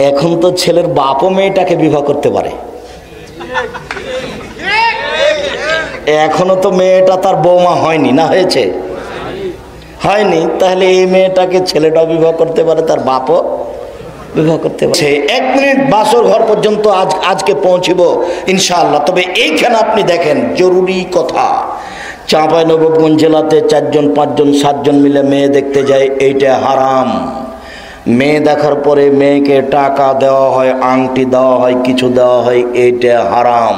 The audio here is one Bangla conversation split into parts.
এখন তো ছেলের বাপও মেয়েটাকে বিবাহ করতে পারে। এখনো তো মেয়েটা তার বৌমা হয়নি, না হয়েছে? হয়নি। তাহলে এই মেয়েটাকে ছেলেটাও বিবাহ করতে পারে, তার বাপও বিবাহ করতে পারে। 1 মিনিট বাসর ঘর পর্যন্ত আজকে পৌঁছিব ইনশাআল্লাহ। তবে এইখানে আপনি দেখেন জরুরি কথা, চাঁপাইনবাবগঞ্জ জেলাতে 4 জন 5 জন 7 জন মিলে মেয়ে দেখতে যায়, এইটা হারাম। মেয়ে দেখার পরে মেয়েকে টাকা দেওয়া হয়, আংটি দেওয়া হয়, কিছু দেওয়া হয়, এইটা হারাম।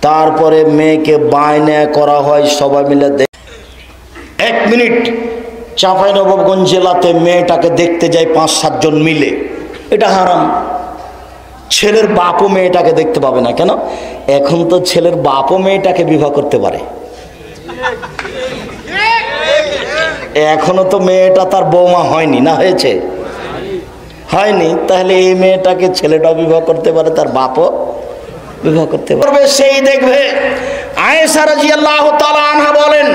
তারপরে মেয়েকে বায়না করা হয়, সবাই মিলে 1 মিনিট চাঁপাইনবাবগঞ্জ জেলাতে মেয়েটাকে দেখতে যায় 5-7 জন মিলে, এটা হারাম। ছেলের বাপও মেয়েটাকে দেখতে পাবে না। কেন? এখন তো ছেলের বাপও মেয়েটাকে বিবাহ করতে পারে। এখনো তো মেয়েটা তার বৌমা হয়নি, না হয়েছে? হয়নি। তাহলে এই মেয়েটাকে ছেলেটাও বিবাহ করতে পারে, তার বাপও বিবাহ করতে পারবে। সেই দেখবে। আয়েশা রাদিয়াল্লাহু তাআলা আনহা বলেন,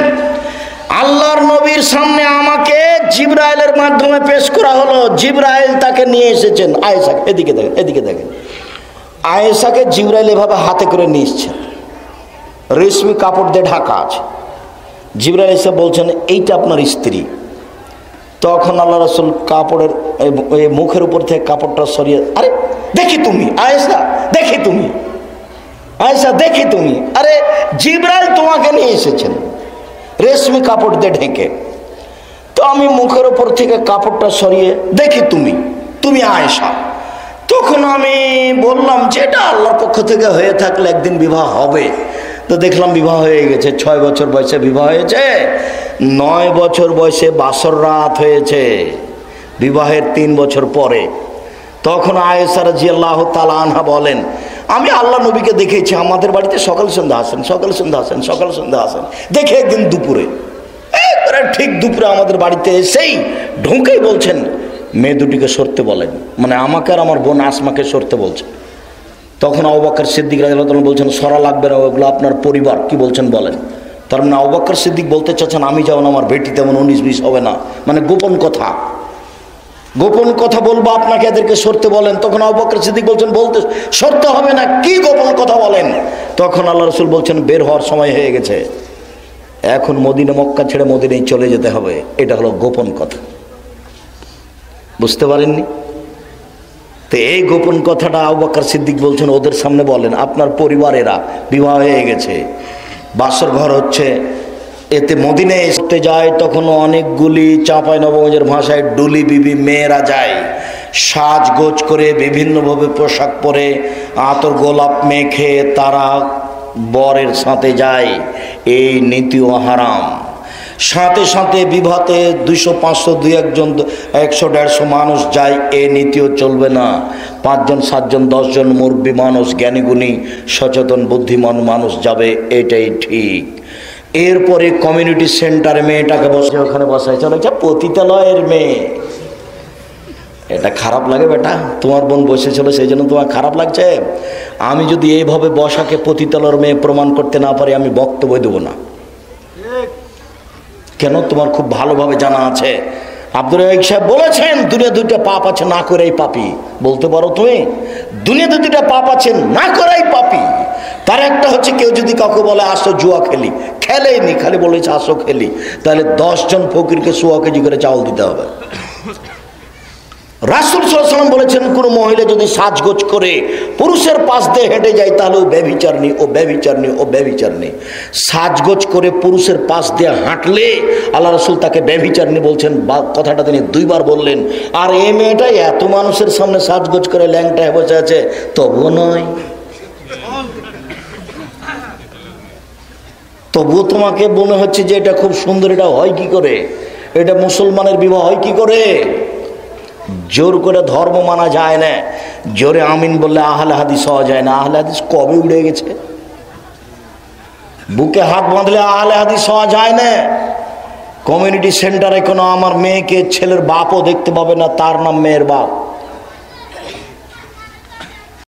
আল্লাহর নবীর সামনে আমাকে জিবরাইলের মাধ্যমে পেশ করা হলো। জিবরাইল তাকে নিয়ে এসেছেন। আয়েশা, এদিকে দেখেন, এদিকে দেখেন। আয়েশাকে জিবরাইল এভাবে হাতে করে নিয়ে এসেছেন, রেশমি কাপড় দিয়ে ঢাকা আছে। জিবরাইল এসে বলছেন, এইটা আপনার স্ত্রী। তখন আল্লাহ রাসূল কাপড়ের মুখের উপর থেকে কাপড়টা সরিয়ে, আরে দেখি তুমি আয়েশা, দেখি তুমি আয়েশা, দেখি তুমি। আরে জিবরাইল তোমাকে নিয়ে এসেছেন রেশমি কাপড় দিয়ে ঢেকে। তো আমি মুখের উপর থেকে কাপড়টা সরিয়ে, দেখি তুমি, তুমি আয়েশা। তখন আমি বললাম যে এটা আল্লাহর পক্ষ থেকে হয়ে থাকলে একদিন বিবাহ হবে। তো দেখলাম বিবাহ হয়ে গেছে। 6 বছর বয়সে বিবাহ হয়েছে, 9 বছর বয়সে বাসর রাত হয়েছে, বিবাহের 3 বছর পরে। তখন আয়েশা রাদিয়াল্লাহু তাআলা আনহা বলেন, আমি আল্লাহ নবীকে দেখেছি আমাদের বাড়িতে সকাল সন্ধ্যা আসেন, সকাল সন্ধ্যা আসেন, সকাল সন্ধ্যা আসেন। দেখে একদিন দুপুরে, ঠিক দুপুরে আমাদের বাড়িতে এসেই ঢুকেই বলছেন, মেয়ে দুটিকে সরতে বলেন, মানে আমাকে আর আমার বোন আসমাকে সরতে বলছেন। তখন আবু বকর সিদ্দিক রাদিয়াল্লাহু তাআলা বলছেন, সরা লাগবে না, ওগুলো আপনার পরিবার, কি বলছেন বলেন। তার মানে আবু বকর সিদ্দিক বলতে চাচ্ছেন, আমি যেমন আমার বেটি তেমন 19-20 হবে না, মানে গোপন কথা, গোপন কথা বলবো আপনাকে, এদেরকে সরতে বলেন। তখন আবু বকর সিদ্দিক বলছেন, বলতে সরতে হবে না, কি গোপন কথা বলেন। তখন আল্লাহ রাসূল বলছেন, বের হওয়ার সময় হয়ে গেছে, এখন মদিনা মক্কা ছেড়ে মদিনায় চলে যেতে হবে। এটা হলো গোপন কথা। বুঝতে পারেননি? তো এই গোপন কথাটা আবু বকর সিদ্দিক বলছেন, ওদের সামনে বলেন, আপনার পরিবারেরা বিবাহ হয়ে গেছে, বাসর ঘর হচ্ছে। এতে মদিনায় আসতে যায় তখন অনেকগুলি চাঁপাইনবাবগঞ্জের ভাষায় ডুলি বিবি মেয়েরা যায়, সাজগোজ করে বিভিন্নভাবে পোশাক পরে আতর গোলাপ মেখে তারা বরের সাথে যায়। এই নীতিও হারাম। সাথে সাথে বিবাহতে 200-500 2-1 জন 100-150 মানুষ যায়, এ নীতিও চলবে না। 5 জন 7 জন 10 জন মুরব্বী মানুষ, জ্ঞানীগুণী সচেতন বুদ্ধিমান মানুষ যাবে, এটাই ঠিক। এরপরে কমিউনিটি সেন্টারে মেয়েটাকে বসে, ওখানে বসায় চলেছে পতিতালয়ের মেয়ে। এটা খারাপ লাগে বেটা? তোমার বোন বসেছিল সেই জন্য তোমার খারাপ লাগছে? আমি যদি এইভাবে বসাকে পতিতালয়ের মেয়ে প্রমাণ করতে না পারি, আমি বক্তব্য দেবো না। কেন? তোমার খুব ভালোভাবে জানা আছে, আব্দুর রাজ্জাক সাহেব বলেছেন, দুনিয়া 2টা পাপ আছে, না করেই পাপী। বলতে পারো তুমি? দুনিয়াতে 2টা পাপ আছে, না করাই পাপী। তার একটা হচ্ছে, কেউ যদি কাউকে বলে আসো জুয়া খেলি, খেলেনি, খালি বলেছে আসো খেলি, তাহলে 10 জন ফকিরকে 100 কেজি করে চাউল দিতে হবে। রাসূল সাল্লাল্লাহু আলাইহি ওয়াসাল্লাম বলেছেন, কোনো মহিলা যদি সাজগোজ করে পুরুষের পাশ দিয়ে হেঁটে যায়, তাহলে ও ব্যভিচারিণী, ও ব্যভিচারিণী, ও ব্যভিচারিণী। সাজগোজ করে পুরুষের পাশ দিয়ে হাঁটলে আল্লাহ রাসূল তাকে ব্যভিচারিণী বলছেন, কথাটা তিনি 2 বার বললেন। আর এই মেয়েটা এত মানুষের সামনে সাজগোজ করে ল্যাংটা হয়ে বসে আছে, তবুও নয়। তবুও তোমাকে মনে হচ্ছে যে এটা খুব সুন্দর, এটা হয় কি করে? এটা মুসলমানের বিবাহ হয় কি করে? জোর করে ধর্ম মানা যায় না, জোরে আমিন বললে আহলে হাদিস হওয়া যায় না। আহলে হাদিস কবে উড়ে গেছে? বুকে হাত বাঁধলে আহলে হাদিস হওয়া যায় না। কমিউনিটি সেন্টারে কোনো আমার মেয়েকে ছেলের বাপও দেখতে পাবে না, তার নাম মেয়ের বাপ।